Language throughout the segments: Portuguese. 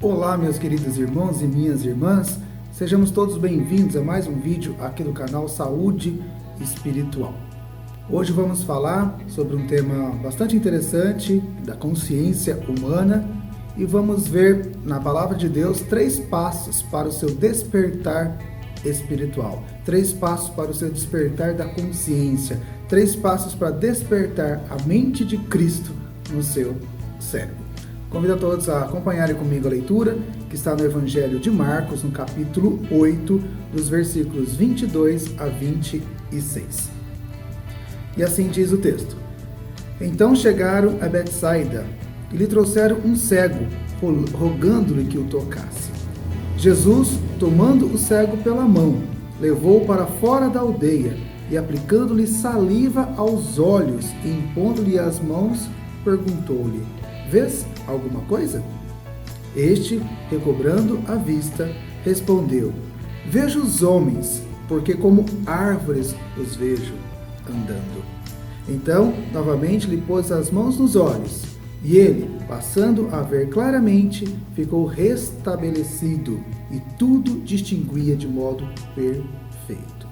Olá, meus queridos irmãos e minhas irmãs, sejamos todos bem-vindos a mais um vídeo aqui do canal Saúde Espiritual. Hoje vamos falar sobre um tema bastante interessante da consciência humana e vamos ver na Palavra de Deus 3 passos para o seu despertar espiritual, 3 passos para o seu despertar da consciência, 3 passos para despertar a mente de Cristo no seu cérebro. Convido a todos a acompanharem comigo a leitura que está no Evangelho de Marcos, no capítulo 8, dos versículos 22 a 26. E assim diz o texto: Então chegaram a Betsaida e lhe trouxeram um cego, rogando-lhe que o tocasse. Jesus, tomando o cego pela mão, levou-o para fora da aldeia e, aplicando-lhe saliva aos olhos e impondo-lhe as mãos, perguntou-lhe: Vês alguma coisa? Este, recobrando a vista, respondeu: Vejo os homens, porque como árvores os vejo andando. Então, novamente lhe pôs as mãos nos olhos, e ele, passando a ver claramente, ficou restabelecido, e tudo distinguia de modo perfeito.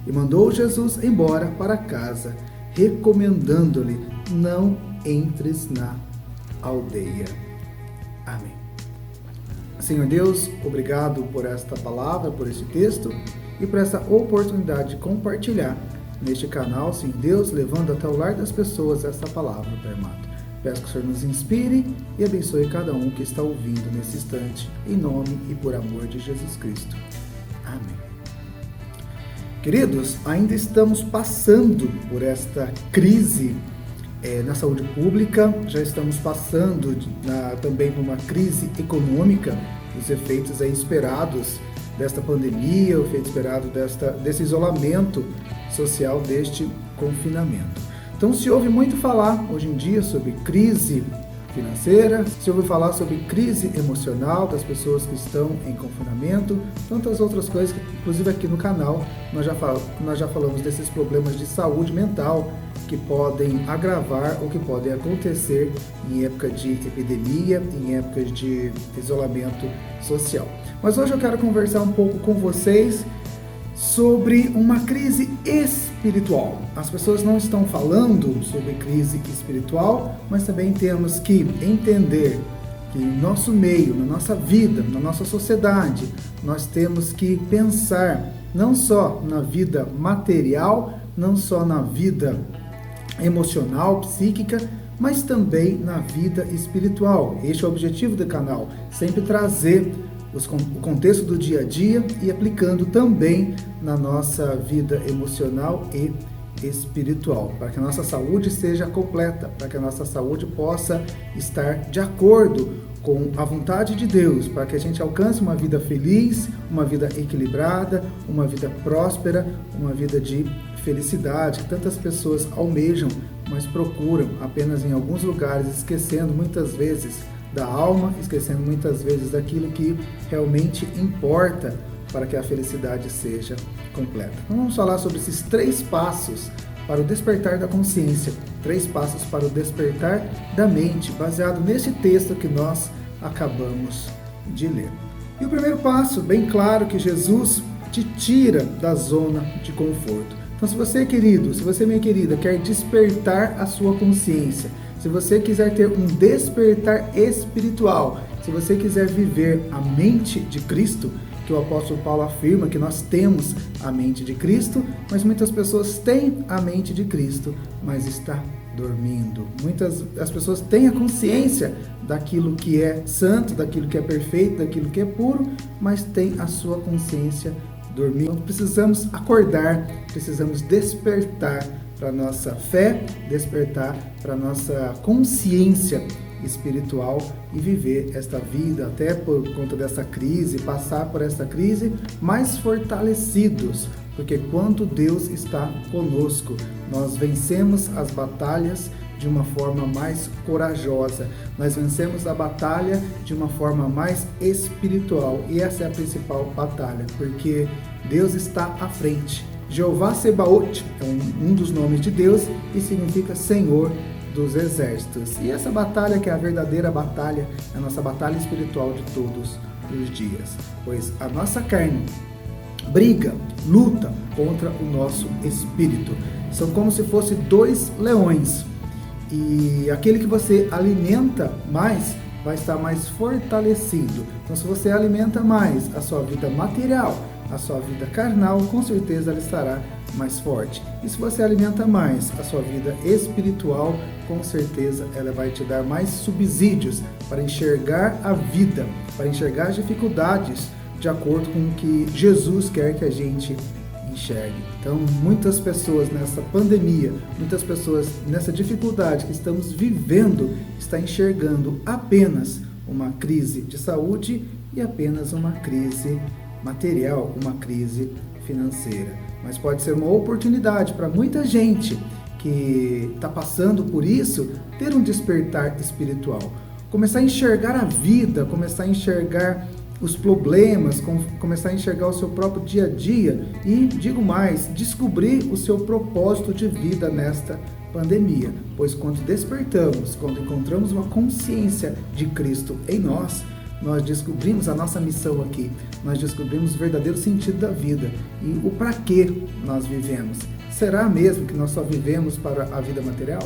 E mandou Jesus embora para casa, recomendando-lhe: Não entres na aldeia. Amém. Senhor Deus, obrigado por esta palavra, por este texto e por essa oportunidade de compartilhar neste canal, Senhor Deus, levando até o lar das pessoas essa palavra, Pai amado. Peço que o Senhor nos inspire e abençoe cada um que está ouvindo nesse instante, em nome e por amor de Jesus Cristo. Amém. Queridos, ainda estamos passando por esta crise na saúde pública, já estamos passando também por uma crise econômica, os efeitos esperados desta pandemia, o efeito esperado desse isolamento social, deste confinamento. Então se ouve muito falar hoje em dia sobre crise financeira, se ouve falar sobre crise emocional das pessoas que estão em confinamento, tantas outras coisas, inclusive aqui no canal nós já falamos desses problemas de saúde mental que podem agravar ou que podem acontecer em época de epidemia, em épocas de isolamento social. Mas hoje eu quero conversar um pouco com vocês sobre uma crise espiritual. As pessoas não estão falando sobre crise espiritual, mas também temos que entender que em nosso meio, na nossa vida, na nossa sociedade, nós temos que pensar não só na vida material, não só na vida emocional, psíquica, mas também na vida espiritual. Este é o objetivo do canal, sempre trazer o contexto do dia a dia e aplicando também na nossa vida emocional e espiritual, para que a nossa saúde seja completa, para que a nossa saúde possa estar de acordo com a vontade de Deus, para que a gente alcance uma vida feliz, uma vida equilibrada, uma vida próspera, uma vida de felicidade que tantas pessoas almejam, mas procuram apenas em alguns lugares, esquecendo muitas vezes da alma, esquecendo muitas vezes daquilo que realmente importa para que a felicidade seja completa. Então vamos falar sobre esses 3 passos para o despertar da consciência, 3 passos para o despertar da mente, baseado nesse texto que nós acabamos de ler. E o primeiro passo, bem claro, que Jesus te tira da zona de conforto. Então, se você, querido, se você, minha querida, quer despertar a sua consciência, se você quiser ter um despertar espiritual, se você quiser viver a mente de Cristo, que o apóstolo Paulo afirma que nós temos a mente de Cristo, mas muitas pessoas têm a mente de Cristo, mas está dormindo. As pessoas têm a consciência daquilo que é santo, daquilo que é perfeito, daquilo que é puro, mas têm a sua consciência dormindo. Então precisamos acordar, precisamos despertar para a nossa fé, despertar para a nossa consciência espiritual e viver esta vida, até por conta dessa crise, passar por essa crise mais fortalecidos, porque quando Deus está conosco, nós vencemos as batalhas de uma forma mais corajosa, nós vencemos a batalha de uma forma mais espiritual, e essa é a principal batalha, porque Deus está à frente. Jeová Sebaot é um dos nomes de Deus e significa Senhor dos exércitos. E essa batalha, que é a verdadeira batalha, é a nossa batalha espiritual de todos os dias. Pois a nossa carne briga, luta contra o nosso espírito. São como se fossem dois leões. E aquele que você alimenta mais vai estar mais fortalecido. Então, se você alimenta mais a sua vida material, a sua vida carnal, com certeza ela estará mais forte. E se você alimenta mais a sua vida espiritual, com certeza ela vai te dar mais subsídios para enxergar a vida, para enxergar as dificuldades de acordo com o que Jesus quer que a gente enxergue. Então, muitas pessoas nessa pandemia, muitas pessoas nessa dificuldade que estamos vivendo, estão enxergando apenas uma crise de saúde e apenas uma crise material, uma crise financeira. Mas pode ser uma oportunidade para muita gente que está passando por isso, ter um despertar espiritual. Começar a enxergar a vida, começar a enxergar os problemas, começar a enxergar o seu próprio dia a dia e, digo mais, descobrir o seu propósito de vida nesta pandemia. Pois quando despertamos, quando encontramos uma consciência de Cristo em nós, nós descobrimos a nossa missão aqui, nós descobrimos o verdadeiro sentido da vida e o para que nós vivemos. Será mesmo que nós só vivemos para a vida material?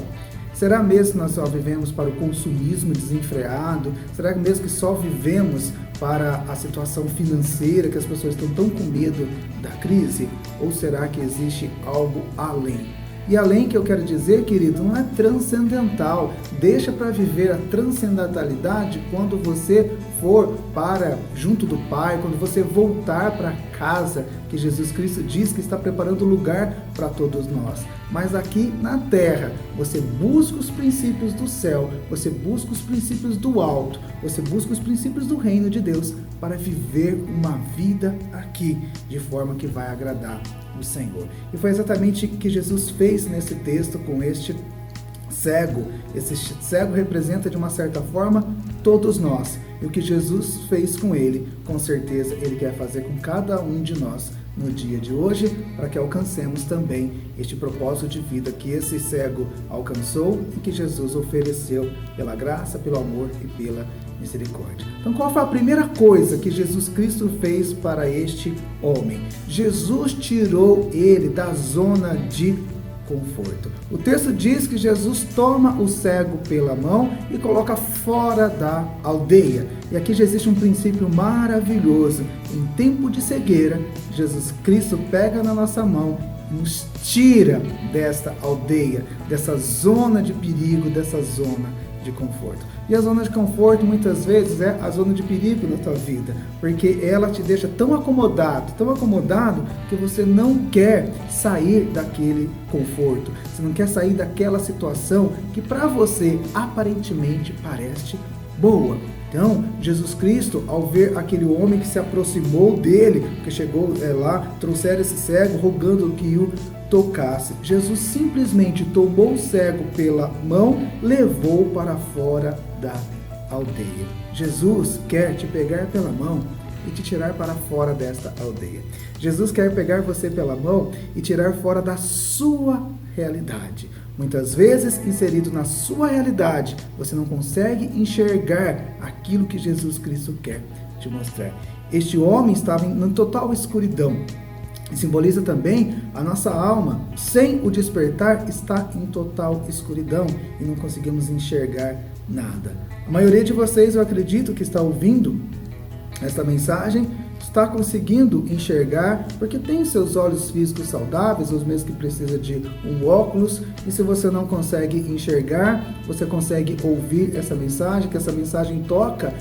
Será mesmo que nós só vivemos para o consumismo desenfreado? Será mesmo que só vivemos para a situação financeira, que as pessoas estão tão com medo da crise? Ou será que existe algo além? E além, que eu quero dizer, querido, não é transcendental. Deixa para viver a transcendentalidade quando você for para junto do Pai, quando você voltar para casa, que Jesus Cristo diz que está preparando lugar para todos nós. Mas aqui na terra, você busca os princípios do céu, você busca os princípios do alto, você busca os princípios do reino de Deus para viver uma vida aqui, de forma que vai agradar o Senhor. E foi exatamente o que Jesus fez nesse texto com este cego. Esse cego representa, de uma certa forma, todos nós. E o que Jesus fez com ele, com certeza, ele quer fazer com cada um de nós no dia de hoje, para que alcancemos também este propósito de vida que esse cego alcançou e que Jesus ofereceu pela graça, pelo amor e pela misericórdia. Então, qual foi a primeira coisa que Jesus Cristo fez para este homem? Jesus tirou ele da zona de conforto. O texto diz que Jesus toma o cego pela mão e coloca fora da aldeia. E aqui já existe um princípio maravilhoso. Em tempo de cegueira, Jesus Cristo pega na nossa mão e nos tira desta aldeia, dessa zona de perigo, dessa zona de conforto. E a zona de conforto muitas vezes é a zona de perigo na tua vida, porque ela te deixa tão acomodado que você não quer sair daquele conforto, você não quer sair daquela situação que para você aparentemente parece boa. Então, Jesus Cristo, ao ver aquele homem que se aproximou dele, que chegou lá, trouxeram esse cego, rogando que o tocasse, Jesus simplesmente tomou o cego pela mão, levou para fora da aldeia. Jesus quer te pegar pela mão e te tirar para fora desta aldeia. Jesus quer pegar você pela mão e tirar fora da sua realidade. Muitas vezes, inserido na sua realidade, você não consegue enxergar aquilo que Jesus Cristo quer te mostrar. Este homem estava em total escuridão. Simboliza também a nossa alma, sem o despertar, está em total escuridão e não conseguimos enxergar nada. A maioria de vocês, eu acredito, que está ouvindo esta mensagem, está conseguindo enxergar, porque tem seus olhos físicos saudáveis, os mesmos que precisa de um óculos, e se você não consegue enxergar, você consegue ouvir essa mensagem, que essa mensagem toca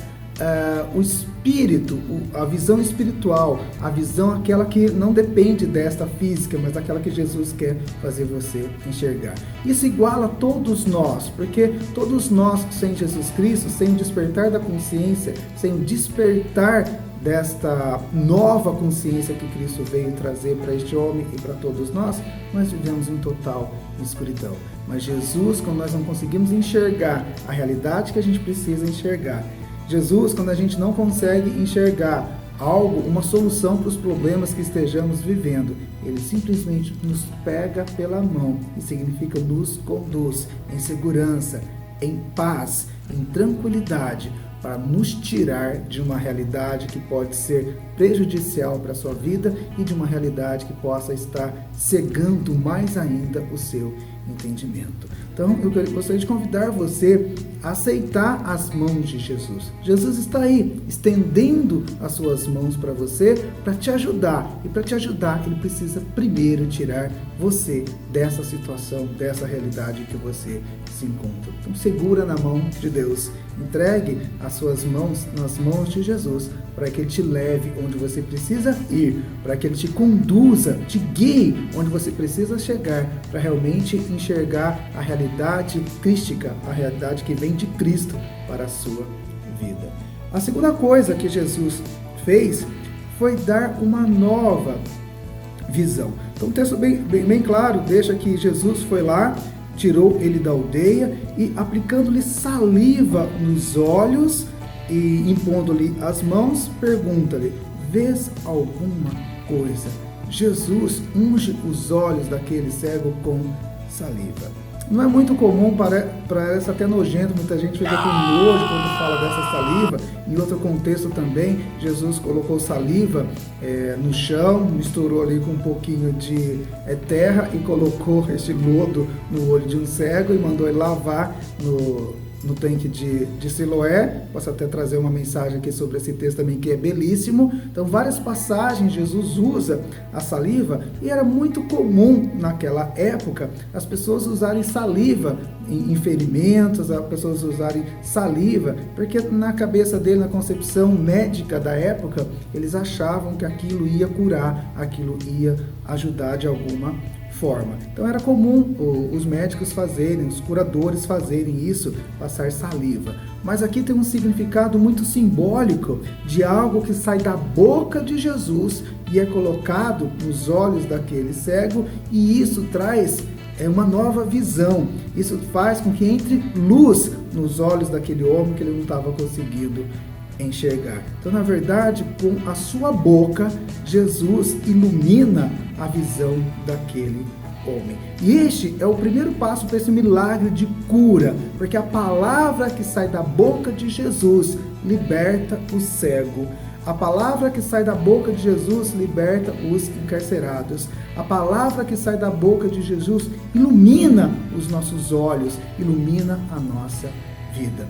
o espírito, a visão espiritual, a visão aquela que não depende desta física, mas aquela que Jesus quer fazer você enxergar. Isso iguala a todos nós, porque todos nós, sem Jesus Cristo, sem o despertar da consciência, sem o despertar desta nova consciência que Cristo veio trazer para este homem e para todos nós vivemos em total escuridão. Mas Jesus, quando nós não conseguimos enxergar a realidade que a gente precisa enxergar, Jesus, quando a gente não consegue enxergar algo, uma solução para os problemas que estejamos vivendo. Ele simplesmente nos pega pela mão e significa nos conduz em segurança, em paz, em tranquilidade, para nos tirar de uma realidade que pode ser prejudicial para a sua vida e de uma realidade que possa estar cegando mais ainda o seu entendimento. Então, eu gostaria de convidar você a aceitar as mãos de Jesus. Jesus está aí, estendendo as suas mãos para você, para te ajudar. E para te ajudar, ele precisa primeiro tirar você dessa situação, dessa realidade que você se encontra. Então, segura na mão de Deus. Entregue as suas mãos nas mãos de Jesus, para que ele te leve onde você precisa ir, para que ele te conduza, te guie onde você precisa chegar, para realmente enxergar a realidade crística, a realidade que vem de Cristo para a sua vida. A segunda coisa que Jesus fez foi dar uma nova visão. Então o texto bem claro deixa que Jesus foi lá, tirou ele da aldeia e aplicando-lhe saliva nos olhos e impondo-lhe as mãos, pergunta-lhe: vês alguma coisa? Jesus unge os olhos daquele cego com saliva. Não é muito comum, parece até nojento, muita gente fica com nojo quando fala dessa saliva. Em outro contexto também, Jesus colocou saliva no chão, misturou ali com um pouquinho de terra e colocou este lodo no olho de um cego e mandou ele lavar no tanque de Siloé. Posso até trazer uma mensagem aqui sobre esse texto também, que é belíssimo. Então, várias passagens Jesus usa a saliva, e era muito comum naquela época as pessoas usarem saliva em ferimentos, as pessoas usarem saliva, porque na cabeça dele, na concepção médica da época, eles achavam que aquilo ia curar, aquilo ia ajudar de alguma forma. Então era comum os médicos fazerem, os curadores fazerem isso, passar saliva. Mas aqui tem um significado muito simbólico de algo que sai da boca de Jesus e é colocado nos olhos daquele cego, e isso traz uma nova visão. Isso faz com que entre luz nos olhos daquele homem que ele não estava conseguindo enxergar. Então, na verdade, com a sua boca, Jesus ilumina a visão daquele homem. E este é o primeiro passo para esse milagre de cura, porque a palavra que sai da boca de Jesus liberta o cego. A palavra que sai da boca de Jesus liberta os encarcerados. A palavra que sai da boca de Jesus ilumina os nossos olhos, ilumina a nossa vida.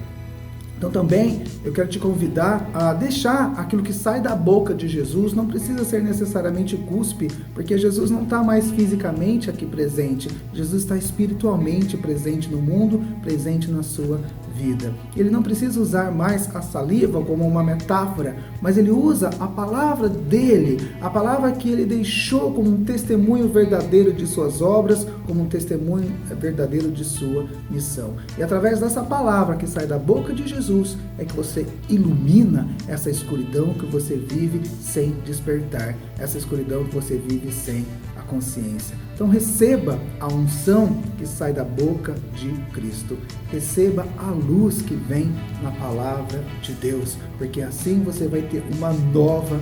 Então também eu quero te convidar a deixar aquilo que sai da boca de Jesus, não precisa ser necessariamente cuspe, porque Jesus não está mais fisicamente aqui presente, Jesus está espiritualmente presente no mundo, presente na sua vida. Ele não precisa usar mais a saliva como uma metáfora, mas ele usa a palavra dele, a palavra que ele deixou como um testemunho verdadeiro de suas obras, como um testemunho verdadeiro de sua missão. E através dessa palavra que sai da boca de Jesus, é que você ilumina essa escuridão que você vive sem despertar, essa escuridão que você vive sem a consciência. Então receba a unção que sai da boca de Cristo, receba a luz que vem na palavra de Deus, porque assim você vai ter uma nova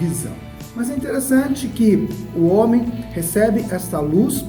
visão. Mas é interessante que o homem recebe esta luz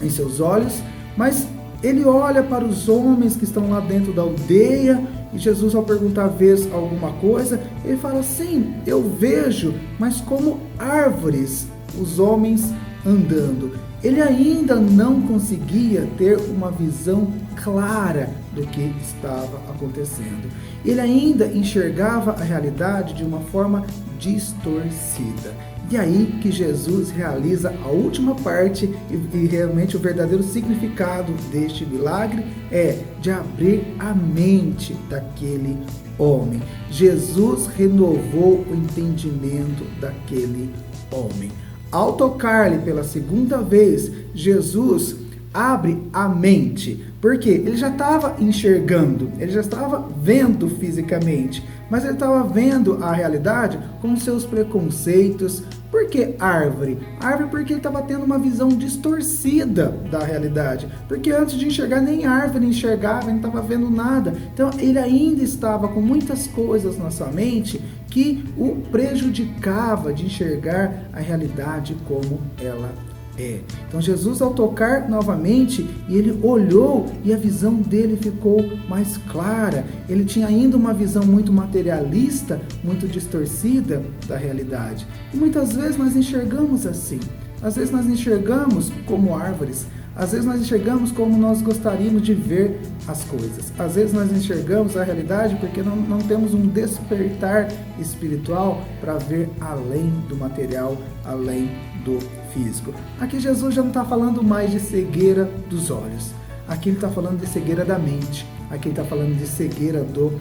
em seus olhos, mas ele olha para os homens que estão lá dentro da aldeia, e Jesus, ao perguntar, vês alguma coisa? Ele fala, sim, eu vejo, mas como árvores, os homens andando. Ele ainda não conseguia ter uma visão clara do que estava acontecendo. Ele ainda enxergava a realidade de uma forma distorcida. E aí que Jesus realiza a última parte, e realmente o verdadeiro significado deste milagre é de abrir a mente daquele homem. Jesus renovou o entendimento daquele homem. Ao tocar-lhe pela segunda vez, Jesus abre a mente, porque ele já estava enxergando, ele já estava vendo fisicamente, mas ele estava vendo a realidade com seus preconceitos. Por que árvore? Árvore porque ele estava tendo uma visão distorcida da realidade, porque antes de enxergar nem árvore enxergava, ele não estava vendo nada. Então ele ainda estava com muitas coisas na sua mente que que o prejudicava de enxergar a realidade como ela é. Então Jesus, ao tocar novamente, ele olhou e a visão dele ficou mais clara. Ele tinha ainda uma visão muito materialista, muito distorcida da realidade. E muitas vezes nós enxergamos assim. Às vezes nós enxergamos como árvores. Às vezes nós enxergamos como nós gostaríamos de ver as coisas. Às vezes nós enxergamos a realidade porque não temos um despertar espiritual para ver além do material, além do físico. Aqui Jesus já não está falando mais de cegueira dos olhos. Aqui ele está falando de cegueira da mente. Aqui ele está falando de cegueira do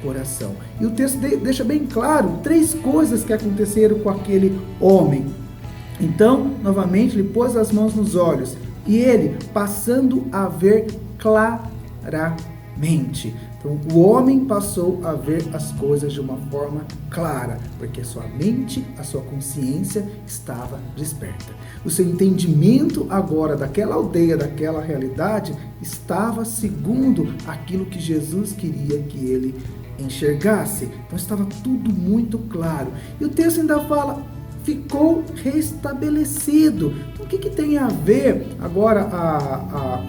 coração. E o texto deixa bem claro 3 coisas que aconteceram com aquele homem. Então, novamente, ele pôs as mãos nos olhos e ele, passando a ver claramente. Então, o homem passou a ver as coisas de uma forma clara, porque a sua mente, a sua consciência estava desperta. O seu entendimento agora daquela aldeia, daquela realidade, estava segundo aquilo que Jesus queria que ele enxergasse. Então, estava tudo muito claro. E o texto ainda fala: ficou restabelecido. Então, o que tem a ver agora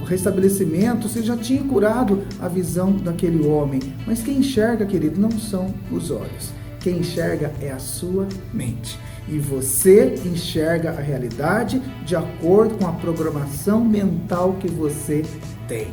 o restabelecimento? Você já tinha curado a visão daquele homem, mas quem enxerga, querido, não são os olhos. Quem enxerga é a sua mente. E você enxerga a realidade de acordo com a programação mental que você tem.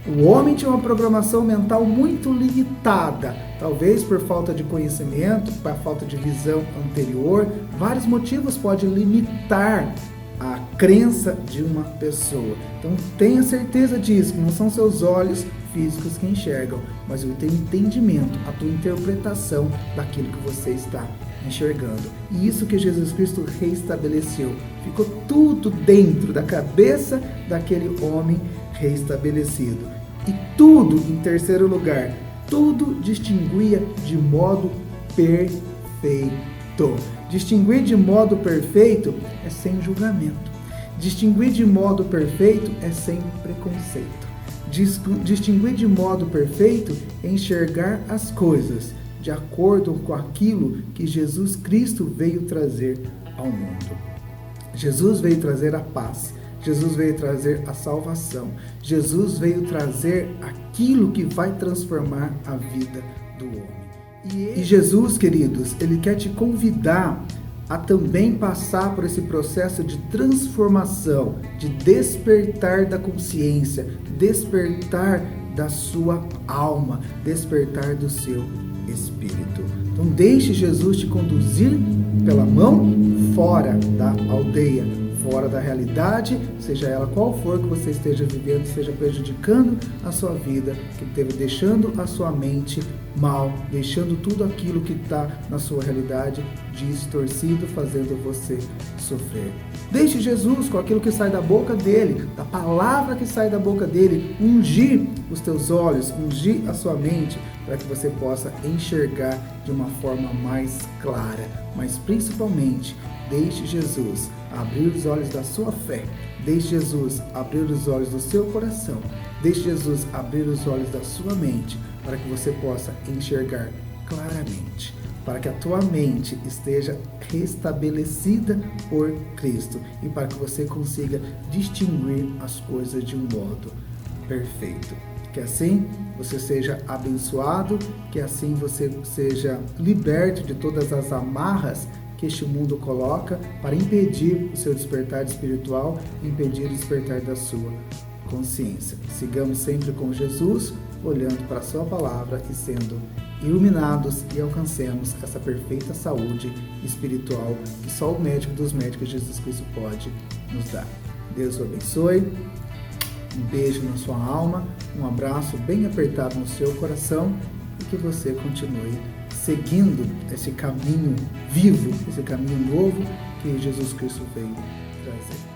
O homem tinha uma programação mental muito limitada, talvez por falta de conhecimento, por falta de visão anterior. Vários motivos podem limitar a crença de uma pessoa. Então tenha certeza disso, que não são seus olhos físicos que enxergam, mas o teu entendimento, a tua interpretação daquilo que você está enxergando. E isso que Jesus Cristo reestabeleceu. Ficou tudo dentro da cabeça daquele homem restabelecido. E tudo, em terceiro lugar, tudo distinguia de modo perfeito. Distinguir de modo perfeito é sem julgamento. Distinguir de modo perfeito é sem preconceito. Distinguir de modo perfeito é enxergar as coisas de acordo com aquilo que Jesus Cristo veio trazer ao mundo. Jesus veio trazer a paz. Jesus veio trazer a salvação. Jesus veio trazer aquilo que vai transformar a vida do homem. E Jesus, queridos, ele quer te convidar a também passar por esse processo de transformação, de despertar da consciência, despertar da sua alma, despertar do seu espírito. Então deixe Jesus te conduzir pela mão fora da aldeia, fora da realidade, seja ela qual for que você esteja vivendo, esteja prejudicando a sua vida, que esteja deixando a sua mente mal, deixando tudo aquilo que está na sua realidade distorcido, fazendo você sofrer. Deixe Jesus, com aquilo que sai da boca dele, da palavra que sai da boca dele, ungir os teus olhos, ungir a sua mente, para que você possa enxergar de uma forma mais clara. Mas principalmente, deixe Jesus abrir os olhos da sua fé. Deixe Jesus abrir os olhos do seu coração. Deixe Jesus abrir os olhos da sua mente, para que você possa enxergar claramente, para que a tua mente esteja restabelecida por Cristo e para que você consiga distinguir as coisas de um modo perfeito. Que assim você seja abençoado, que assim você seja liberto de todas as amarras que este mundo coloca para impedir o seu despertar espiritual, impedir o despertar da sua consciência. Sigamos sempre com Jesus, olhando para a sua palavra e sendo iluminados e alcancemos essa perfeita saúde espiritual que só o médico dos médicos, Jesus Cristo, pode nos dar. Deus o abençoe, um beijo na sua alma, um abraço bem apertado no seu coração e que você continue seguindo esse caminho vivo, esse caminho novo que Jesus Cristo veio trazer.